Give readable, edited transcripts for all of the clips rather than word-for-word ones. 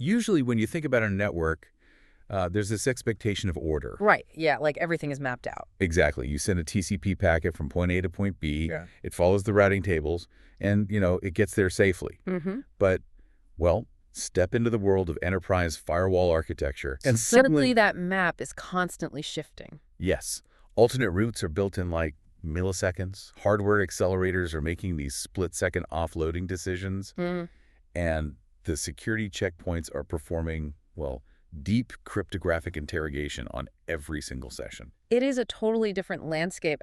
Usually when you think about a network, there's this expectation of order. Right. Yeah, like everything is mapped out. Exactly. You send a TCP packet from point A to point B. Yeah. It follows the routing tables, and, it gets there safely. But, well, step into the world of enterprise firewall architecture. And Suddenly that map is constantly shifting. Yes. Alternate routes are built in like milliseconds. Hardware accelerators are making these split-second offloading decisions. And the security checkpoints are performing, well, deep cryptographic interrogation on every single session. It is a totally different landscape,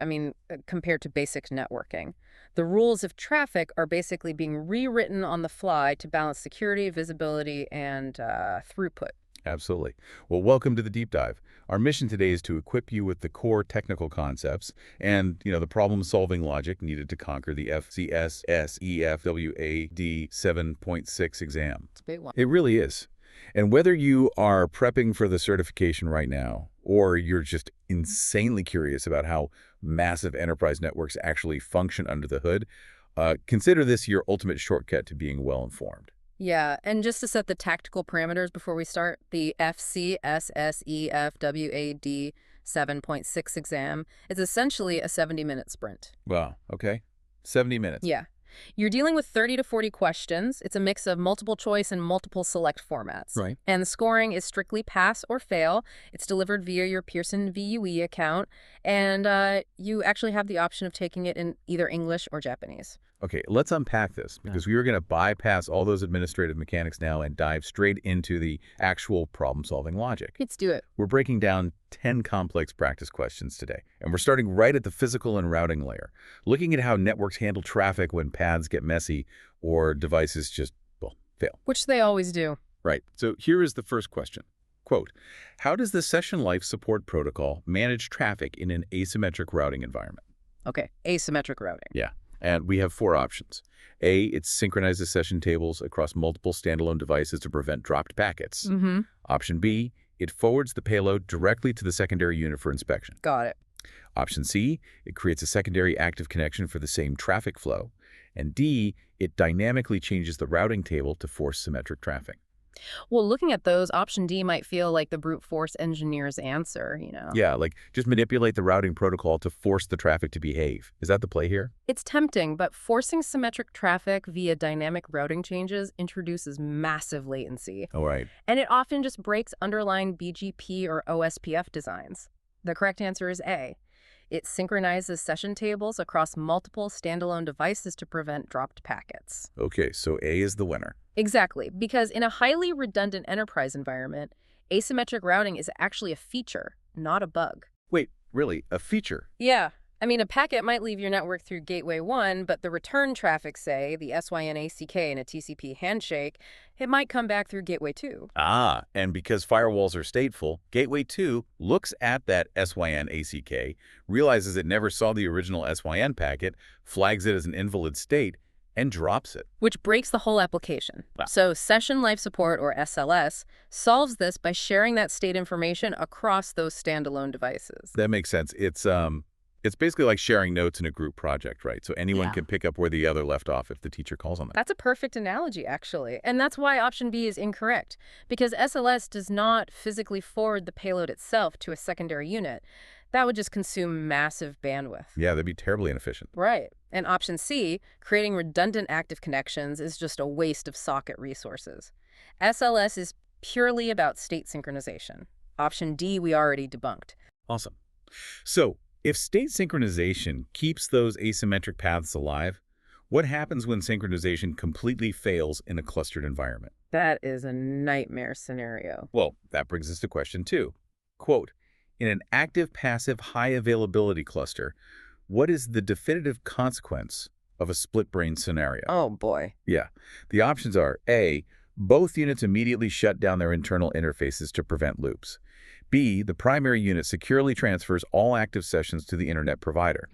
compared to basic networking. The rules of traffic are basically being rewritten on the fly to balance security, visibility, and throughput. Absolutely. Well, welcome to the deep dive. Our mission today is to equip you with the core technical concepts and, the problem-solving logic needed to conquer the FCSS EFWAD 7.6 exam. It's a big one. It really is. And whether you are prepping for the certification right now, or you're just insanely curious about how massive enterprise networks actually function under the hood, consider this your ultimate shortcut to being well-informed. Yeah, and just to set the tactical parameters before we start, the FCSS EFWAD 7.6 exam is essentially a 70-minute sprint. Wow, okay. 70 minutes. Yeah. You're dealing with 30 to 40 questions. It's a mix of multiple choice and multiple select formats. Right. And the scoring is strictly pass or fail. It's delivered via your Pearson VUE account. And you actually have the option of taking it in either English or Japanese. Okay, let's unpack this, because we are going to bypass all those administrative mechanics now and dive straight into the actual problem-solving logic. Let's do it. We're breaking down 10 complex practice questions today, and we're starting right at the physical and routing layer, looking at how networks handle traffic when paths get messy or devices just, well, fail. Which they always do. Right. So here is the first question. Quote, how does the session life support protocol manage traffic in an asymmetric routing environment? Okay, asymmetric routing. Yeah. And we have 4 options. A, it synchronizes session tables across multiple standalone devices to prevent dropped packets. Option B, it forwards the payload directly to the secondary unit for inspection. Got it. Option C, it creates a secondary active connection for the same traffic flow. And D, it dynamically changes the routing table to force symmetric traffic. Well, looking at those, option D might feel like the brute force engineer's answer, Yeah, like just manipulate the routing protocol to force the traffic to behave. Is that the play here? It's tempting, but forcing symmetric traffic via dynamic routing changes introduces massive latency. Oh, right. And it often just breaks underlying BGP or OSPF designs. The correct answer is A. It synchronizes session tables across multiple standalone devices to prevent dropped packets. Okay, so A is the winner. Exactly, because in a highly redundant enterprise environment, asymmetric routing is actually a feature, not a bug. Wait, really? A feature? Yeah. A packet might leave your network through Gateway 1, but the return traffic, say, the SYN ACK in a TCP handshake, it might come back through Gateway 2. Ah, and because firewalls are stateful, Gateway 2 looks at that SYN ACK, realizes it never saw the original SYN packet, flags it as an invalid state, and drops it. Which breaks the whole application. Wow. So Session Life Support, or SLS, solves this by sharing that state information across those standalone devices. That makes sense. It's basically like sharing notes in a group project, right? So anyone can pick up where the other left off if the teacher calls on them. That's a perfect analogy, actually. And that's why option B is incorrect, because SLS does not physically forward the payload itself to a secondary unit. That would just consume massive bandwidth. Yeah, that'd be terribly inefficient. Right. And option C, creating redundant active connections, is just a waste of socket resources. SLS is purely about state synchronization. Option D we already debunked. Awesome. So, if state synchronization keeps those asymmetric paths alive, what happens when synchronization completely fails in a clustered environment? That is a nightmare scenario. Well, that brings us to question 2. Quote, in an active-passive high-availability cluster, what is the definitive consequence of a split-brain scenario? Oh, boy. Yeah. The options are A, both units immediately shut down their internal interfaces to prevent loops. B, the primary unit securely transfers all active sessions to the internet provider.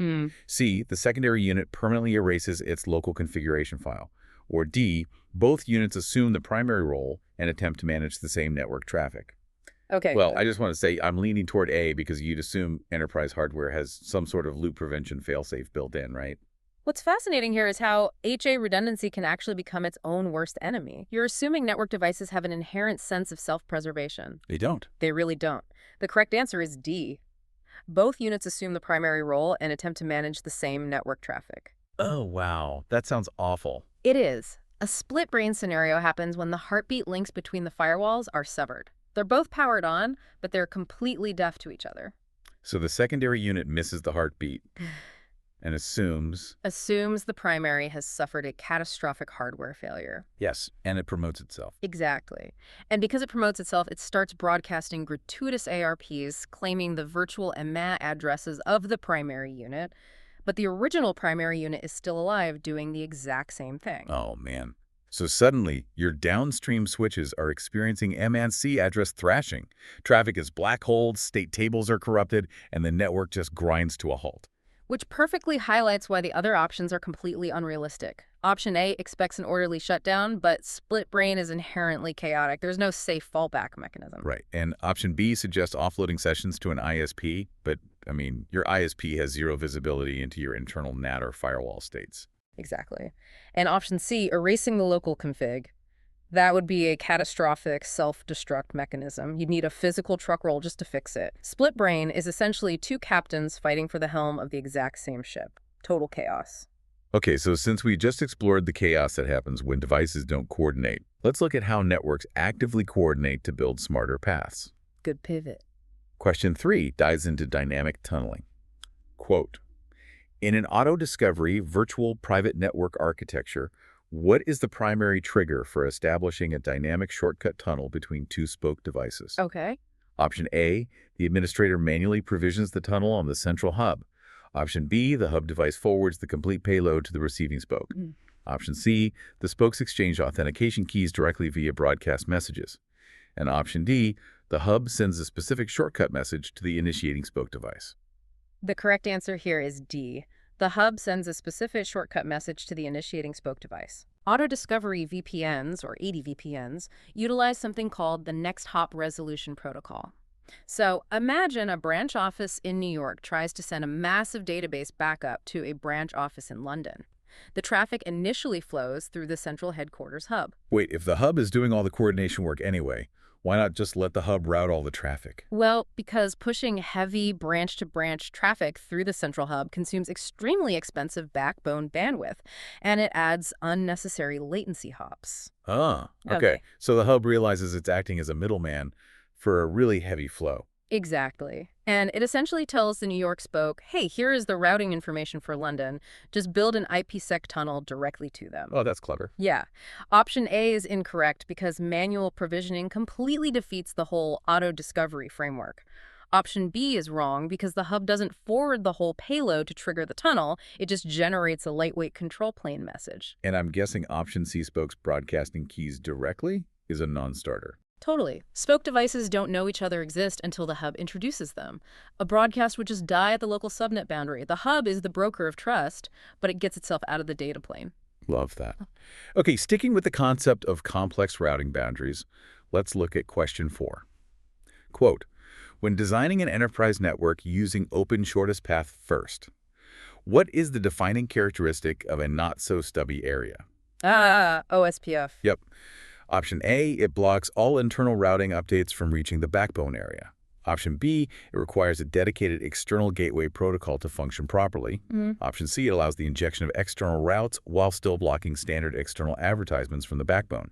C, the secondary unit permanently erases its local configuration file. Or D, both units assume the primary role and attempt to manage the same network traffic. Okay. Well, I just want to say I'm leaning toward A because you'd assume enterprise hardware has some sort of loop prevention failsafe built in, right? What's fascinating here is how HA redundancy can actually become its own worst enemy. You're assuming network devices have an inherent sense of self-preservation. They don't. They really don't. The correct answer is D. Both units assume the primary role and attempt to manage the same network traffic. Oh, wow. That sounds awful. It is. A split brain scenario happens when the heartbeat links between the firewalls are severed. They're both powered on, but they're completely deaf to each other. So the secondary unit misses the heartbeat and assumes... Assumes the primary has suffered a catastrophic hardware failure. Yes, and it promotes itself. Exactly. And because it promotes itself, it starts broadcasting gratuitous ARPs claiming the virtual and MAC addresses of the primary unit, but the original primary unit is still alive doing the exact same thing. Oh, man. So suddenly, your downstream switches are experiencing M&C address thrashing. Traffic is black holed, state tables are corrupted, and the network just grinds to a halt. Which perfectly highlights why the other options are completely unrealistic. Option A expects an orderly shutdown, but split brain is inherently chaotic. There's no safe fallback mechanism. Right. And option B suggests offloading sessions to an ISP, but, I mean, your ISP has zero visibility into your internal NAT or firewall states. Exactly. And option C, erasing the local config. That would be a catastrophic self-destruct mechanism. You'd need a physical truck roll just to fix it. Split brain is essentially two captains fighting for the helm of the exact same ship. Total chaos. Okay, so since we just explored the chaos that happens when devices don't coordinate, let's look at how networks actively coordinate to build smarter paths. Good pivot. Question 3 dives into dynamic tunneling. Quote, in an auto-discovery virtual private network architecture, what is the primary trigger for establishing a dynamic shortcut tunnel between two spoke devices? Okay. Option A, the administrator manually provisions the tunnel on the central hub. Option B, the hub device forwards the complete payload to the receiving spoke. Option C, the spokes exchange authentication keys directly via broadcast messages. And option D, the hub sends a specific shortcut message to the initiating spoke device. The correct answer here is D. The hub sends a specific shortcut message to the initiating spoke device. Auto-discovery VPNs, or ADVPNs, utilize something called the Next Hop Resolution Protocol. So imagine a branch office in New York tries to send a massive database backup to a branch office in London. The traffic initially flows through the central headquarters hub. Wait, if the hub is doing all the coordination work anyway, why not just let the hub route all the traffic? Well, because pushing heavy branch-to-branch traffic through the central hub consumes extremely expensive backbone bandwidth, and it adds unnecessary latency hops. Ah, okay. So the hub realizes it's acting as a middleman for a really heavy flow. Exactly. And it essentially tells the New York spoke, hey, here is the routing information for London. Just build an IPsec tunnel directly to them. Oh, that's clever. Yeah. Option A is incorrect because manual provisioning completely defeats the whole auto-discovery framework. Option B is wrong because the hub doesn't forward the whole payload to trigger the tunnel. It just generates a lightweight control plane message. And I'm guessing option C, spokes broadcasting keys directly, is a non-starter. Totally. Spoke devices don't know each other exist until the hub introduces them. A broadcast would just die at the local subnet boundary. The hub is the broker of trust, but it gets itself out of the data plane. Love that. Okay, sticking with the concept of complex routing boundaries, let's look at question 4. Quote, when designing an enterprise network using open shortest path first, what is the defining characteristic of a not-so-stubby area? OSPF. Yep. Option A, it blocks all internal routing updates from reaching the backbone area. Option B, it requires a dedicated external gateway protocol to function properly. Option C, it allows the injection of external routes while still blocking standard external advertisements from the backbone.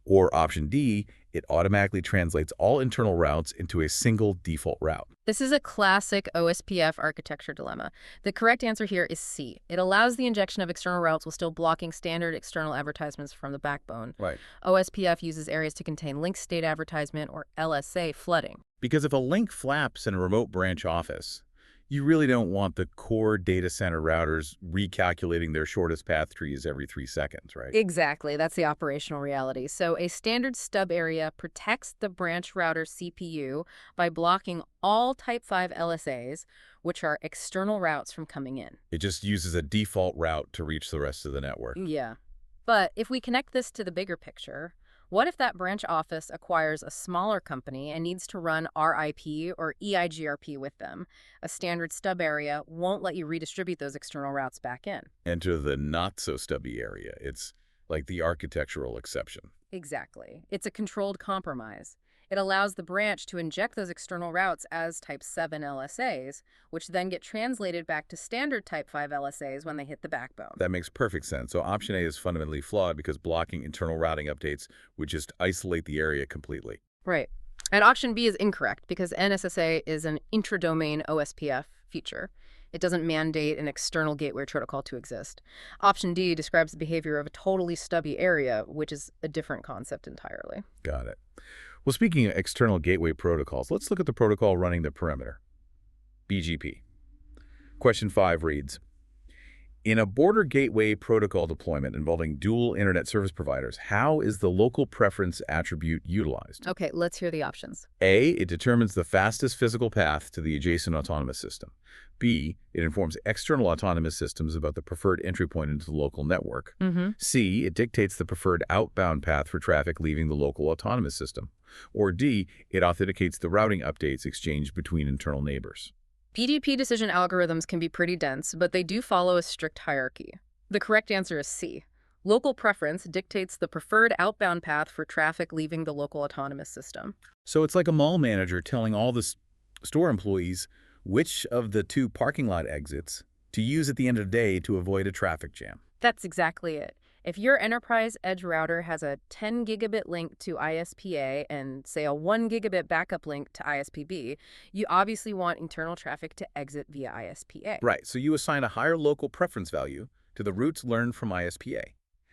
Or option D, it automatically translates all internal routes into a single default route. This is a classic OSPF architecture dilemma. The correct answer here is C. It allows the injection of external routes while still blocking standard external advertisements from the backbone. Right. OSPF uses areas to contain link state advertisement, or LSA, flooding. Because if a link flaps in a remote branch office, you really don't want the core data center routers recalculating their shortest path trees every 3 seconds, right? Exactly. That's the operational reality. So a standard stub area protects the branch router CPU by blocking all Type 5 LSAs, which are external routes from coming in. It just uses a default route to reach the rest of the network. Yeah. But if we connect this to the bigger picture, What if that branch office acquires a smaller company and needs to run RIP or EIGRP with them? A standard stub area won't let you redistribute those external routes back in. Enter the not-so-stubby area. It's like the architectural exception. Exactly. It's a controlled compromise. It allows the branch to inject those external routes as Type 7 LSAs, which then get translated back to standard Type 5 LSAs when they hit the backbone. That makes perfect sense. So option A is fundamentally flawed because blocking internal routing updates would just isolate the area completely. Right. And option B is incorrect because NSSA is an intradomain OSPF feature. It doesn't mandate an external gateway protocol to exist. Option D describes the behavior of a totally stubby area, which is a different concept entirely. Got it. Well, speaking of external gateway protocols, let's look at the protocol running the perimeter. BGP. Question 5 reads, in a border gateway protocol deployment involving dual internet service providers, how is the local preference attribute utilized? Okay, let's hear the options. A, it determines the fastest physical path to the adjacent autonomous system. B, it informs external autonomous systems about the preferred entry point into the local network. C, it dictates the preferred outbound path for traffic leaving the local autonomous system. Or D, it authenticates the routing updates exchanged between internal neighbors. BGP decision algorithms can be pretty dense, but they do follow a strict hierarchy. The correct answer is C. Local preference dictates the preferred outbound path for traffic leaving the local autonomous system. So it's like a mall manager telling all the store employees which of the 2 parking lot exits to use at the end of the day to avoid a traffic jam. That's exactly it. If your enterprise edge router has a 10 gigabit link to ISPA and, say, a 1 gigabit backup link to ISPB, you obviously want internal traffic to exit via ISPA. Right, so you assign a higher local preference value to the routes learned from ISPA.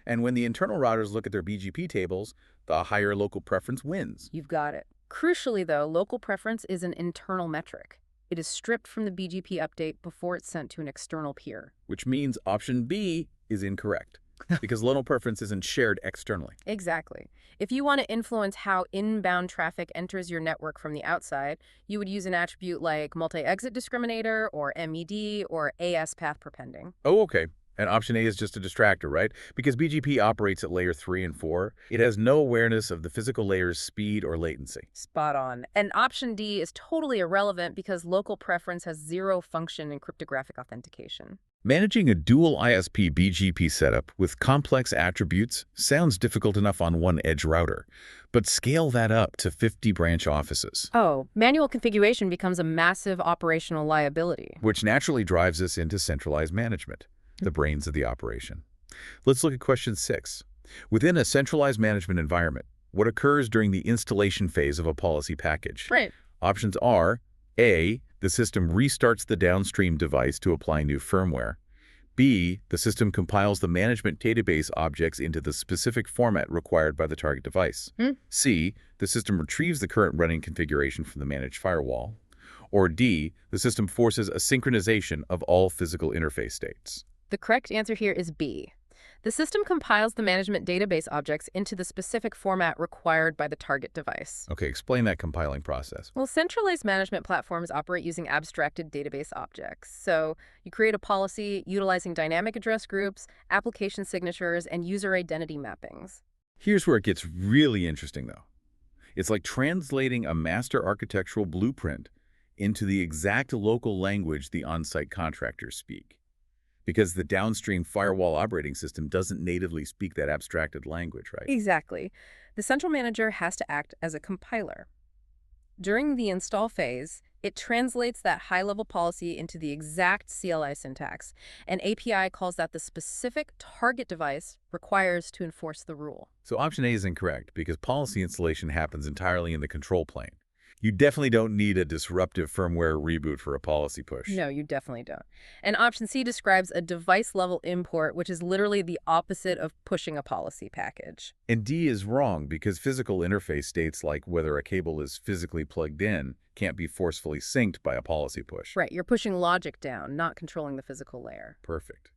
And when the internal routers look at their BGP tables, the higher local preference wins. You've got it. Crucially, though, local preference is an internal metric. It is stripped from the BGP update before it's sent to an external peer. Which means option B is incorrect, because local preference isn't shared externally. Exactly. If you want to influence how inbound traffic enters your network from the outside, you would use an attribute like multi-exit discriminator or MED or AS path prepending. Oh, okay. And option A is just a distractor, right? Because BGP operates at layer 3 and 4. It has no awareness of the physical layer's speed or latency. Spot on. And option D is totally irrelevant because local preference has zero function in cryptographic authentication. Managing a dual ISP BGP setup with complex attributes sounds difficult enough on one edge router, but scale that up to 50 branch offices. Oh, manual configuration becomes a massive operational liability. Which naturally drives us into centralized management, the brains of the operation. Let's look at question 6. Within a centralized management environment, what occurs during the installation phase of a policy package? Right. Options are A, the system restarts the downstream device to apply new firmware. B, the system compiles the management database objects into the specific format required by the target device. C, the system retrieves the current running configuration from the managed firewall. Or D, the system forces a synchronization of all physical interface states. The correct answer here is B. The system compiles the management database objects into the specific format required by the target device. Okay, explain that compiling process. Well, centralized management platforms operate using abstracted database objects. So you create a policy utilizing dynamic address groups, application signatures, and user identity mappings. Here's where it gets really interesting, though. It's like translating a master architectural blueprint into the exact local language the on-site contractors speak, because the downstream firewall operating system doesn't natively speak that abstracted language, right? Exactly. The central manager has to act as a compiler. During the install phase, it translates that high-level policy into the exact CLI syntax, and API calls that the specific target device requires to enforce the rule. So option A is incorrect, because policy installation happens entirely in the control plane. You definitely don't need a disruptive firmware reboot for a policy push. No, you definitely don't. And option C describes a device-level import, which is literally the opposite of pushing a policy package. And D is wrong, because physical interface states like whether a cable is physically plugged in can't be forcefully synced by a policy push. Right, you're pushing logic down, not controlling the physical layer. Perfect.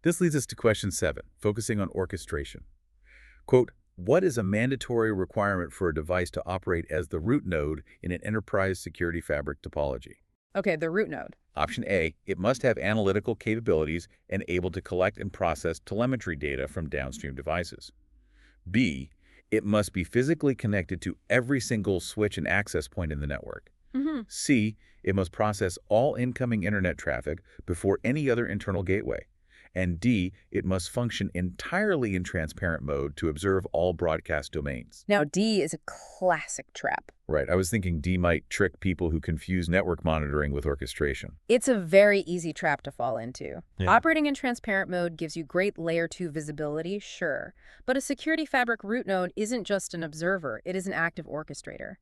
This leads us to question 7, focusing on orchestration. Quote, what is a mandatory requirement for a device to operate as the root node in an enterprise security fabric topology? Okay, the root node. Option A, it must have analytical capabilities and able to collect and process telemetry data from downstream devices. B, It must be physically connected to every single switch and access point in the network. C, it must process all incoming internet traffic before any other internal gateway. And D, it must function entirely in transparent mode to observe all broadcast domains. Now, D is a classic trap. Right, I was thinking D might trick people who confuse network monitoring with orchestration. It's a very easy trap to fall into. Yeah. Operating in transparent mode gives you great layer 2 visibility, sure. But a security fabric root node isn't just an observer, it is an active orchestrator.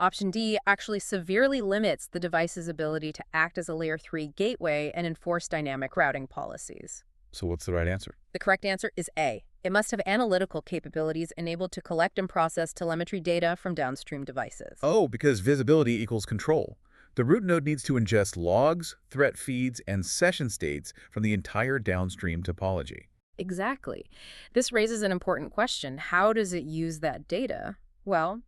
Option D actually severely limits the device's ability to act as a layer 3 gateway and enforce dynamic routing policies. So what's the right answer? The correct answer is A. It must have analytical capabilities enabled to collect and process telemetry data from downstream devices. Oh, because visibility equals control. The root node needs to ingest logs, threat feeds, and session states from the entire downstream topology. Exactly. This raises an important question. How does it use that data? Well,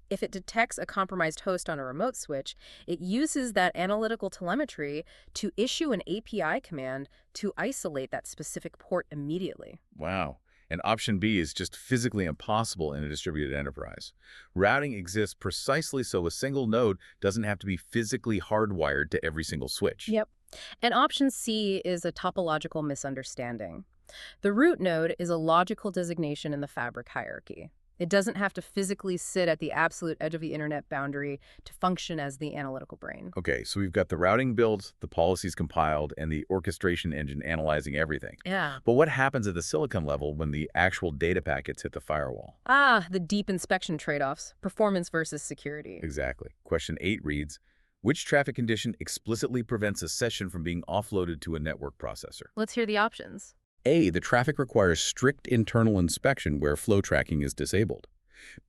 if it detects a compromised host on a remote switch, it uses that analytical telemetry to issue an API command to isolate that specific port immediately. Wow. And option B is just physically impossible in a distributed enterprise. Routing exists precisely so a single node doesn't have to be physically hardwired to every single switch. Yep. And option C is a topological misunderstanding. The root node is a logical designation in the fabric hierarchy. It doesn't have to physically sit at the absolute edge of the internet boundary to function as the analytical brain. Okay, so we've got the routing built, the policies compiled, and the orchestration engine analyzing everything. Yeah. But what happens at the silicon level when the actual data packets hit the firewall? The deep inspection trade-offs, performance versus security. Exactly. Question 8 reads, which traffic condition explicitly prevents a session from being offloaded to a network processor? Let's hear the options. A, the traffic requires strict internal inspection where flow tracking is disabled.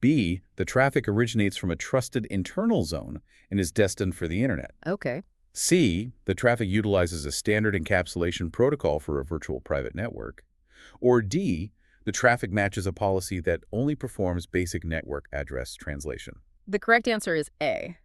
B, the traffic originates from a trusted internal zone and is destined for the internet. Okay. C, the traffic utilizes a standard encapsulation protocol for a virtual private network. Or D, the traffic matches a policy that only performs basic network address translation. The correct answer is A.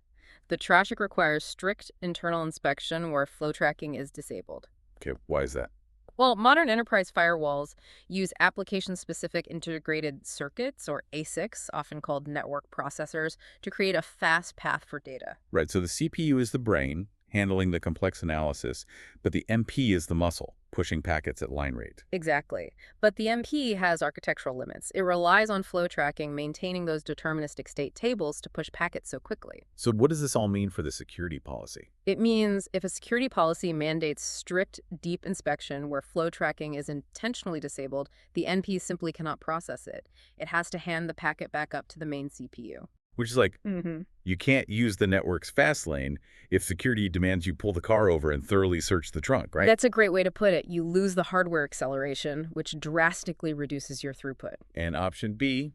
The traffic requires strict internal inspection where flow tracking is disabled. Okay, why is that? Well, modern enterprise firewalls use application-specific integrated circuits, or ASICs, often called network processors, to create a fast path for data. Right, so the CPU is the brain, handling the complex analysis, but the MP is the muscle, pushing packets at line rate. Exactly. But the MP has architectural limits. It relies on flow tracking, maintaining those deterministic state tables to push packets so quickly. So what does this all mean for the security policy? It means if a security policy mandates strict, deep inspection where flow tracking is intentionally disabled, the NP simply cannot process it. It has to hand the packet back up to the main CPU. Which is like, you can't use the network's fast lane if security demands you pull the car over and thoroughly search the trunk, right? That's a great way to put it. You lose the hardware acceleration, which drastically reduces your throughput. And option B,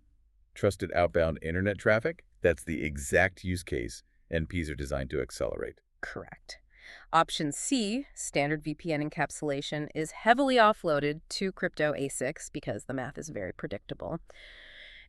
trusted outbound internet traffic, that's the exact use case NPs are designed to accelerate. Correct. Option C, standard VPN encapsulation, is heavily offloaded to crypto ASICs because the math is very predictable.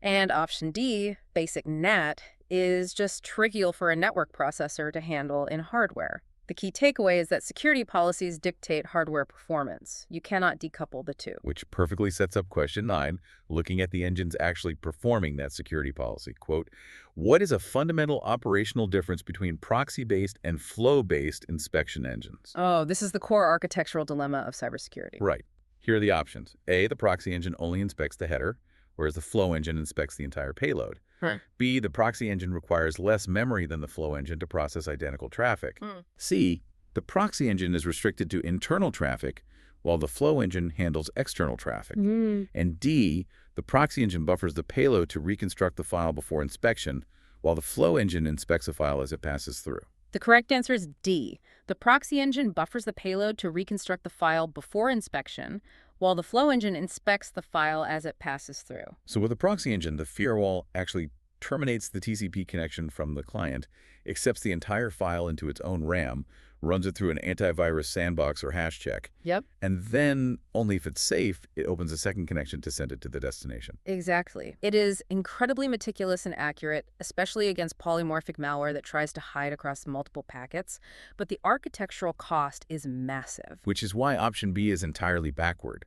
And option D, basic NAT, is just trivial for a network processor to handle in hardware. The key takeaway is that security policies dictate hardware performance. You cannot decouple the two. Which perfectly sets up question 9, looking at the engines actually performing that security policy. Quote, what is a fundamental operational difference between proxy-based and flow-based inspection engines? Oh, this is the core architectural dilemma of cybersecurity. Right. Here are the options. A, the proxy engine only inspects the header, whereas the flow engine inspects the entire payload. Right. B, the proxy engine requires less memory than the flow engine to process identical traffic. C, the proxy engine is restricted to internal traffic, while the flow engine handles external traffic. And D, the proxy engine buffers the payload to reconstruct the file before inspection, while the flow engine inspects a file as it passes through. The correct answer is D. The proxy engine buffers the payload to reconstruct the file before inspection, while the flow engine inspects the file as it passes through. So with the proxy engine, the firewall actually terminates the TCP connection from the client, accepts the entire file into its own RAM, runs it through an antivirus sandbox or hash check. Yep. And then, only if it's safe, it opens a second connection to send it to the destination. Exactly. It is incredibly meticulous and accurate, especially against polymorphic malware that tries to hide across multiple packets. But the architectural cost is massive. Which is why option B is entirely backward.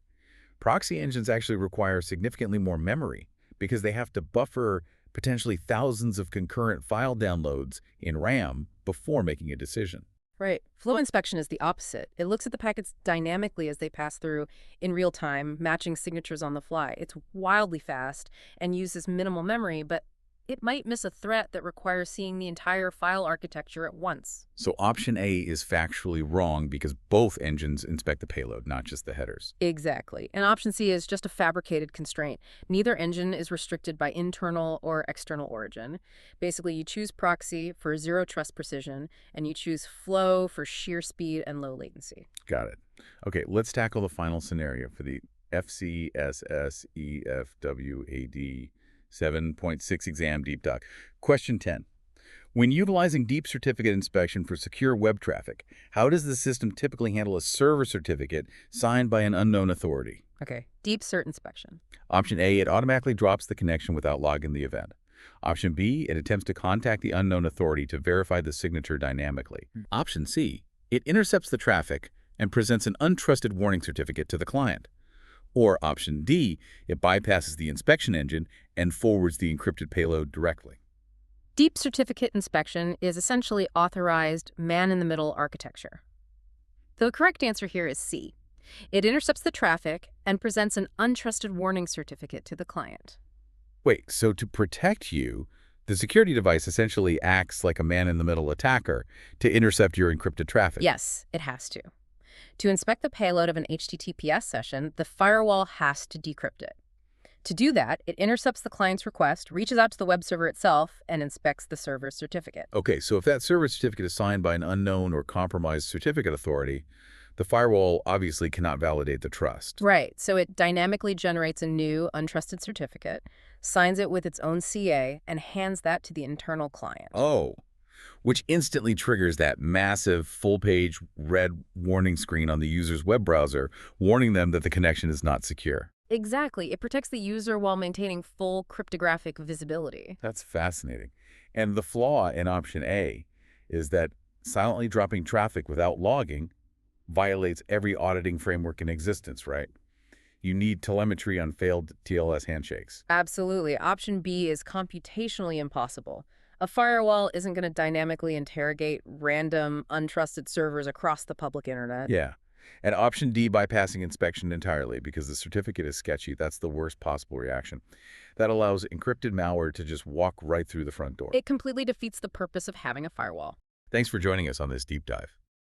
Proxy engines actually require significantly more memory, because they have to buffer potentially thousands of concurrent file downloads in RAM before making a decision. Right. Flow inspection is the opposite. It looks at the packets dynamically as they pass through in real time, matching signatures on the fly. It's wildly fast and uses minimal memory, but it might miss a threat that requires seeing the entire file architecture at once. So option A is factually wrong because both engines inspect the payload, not just the headers. Exactly. And option C is just a fabricated constraint. Neither engine is restricted by internal or external origin. Basically, you choose proxy for zero trust precision, and you choose flow for sheer speed and low latency. Got it. Okay, let's tackle the final scenario for the FCSS EFWAD 7.6 exam deep dive. Question 10. When utilizing deep certificate inspection for secure web traffic, how does the system typically handle a server certificate signed by an unknown authority? Okay, deep cert inspection. Option A, it automatically drops the connection without logging the event. Option B, it attempts to contact the unknown authority to verify the signature dynamically. Option C, it intercepts the traffic and presents an untrusted warning certificate to the client. Or option D, it bypasses the inspection engine and forwards the encrypted payload directly. Deep certificate inspection is essentially authorized man-in-the-middle architecture. The correct answer here is C. It intercepts the traffic and presents an untrusted warning certificate to the client. Wait, so to protect you, the security device essentially acts like a man-in-the-middle attacker to intercept your encrypted traffic? Yes, it has to. To inspect the payload of an HTTPS session, the firewall has to decrypt it. To do that, it intercepts the client's request, reaches out to the web server itself, and inspects the server's certificate. Okay, so if that server certificate is signed by an unknown or compromised certificate authority, the firewall obviously cannot validate the trust. Right, so it dynamically generates a new, untrusted certificate, signs it with its own CA, and hands that to the internal client. Oh, which instantly triggers that massive full-page red warning screen on the user's web browser, warning them that the connection is not secure. Exactly. It protects the user while maintaining full cryptographic visibility. That's fascinating. And the flaw in option A is that silently dropping traffic without logging violates every auditing framework in existence, right? You need telemetry on failed TLS handshakes. Absolutely. Option B is computationally impossible. A firewall isn't going to dynamically interrogate random, untrusted servers across the public internet. Yeah. And option D, bypassing inspection entirely because the certificate is sketchy. That's the worst possible reaction. That allows encrypted malware to just walk right through the front door. It completely defeats the purpose of having a firewall. Thanks for joining us on this deep dive.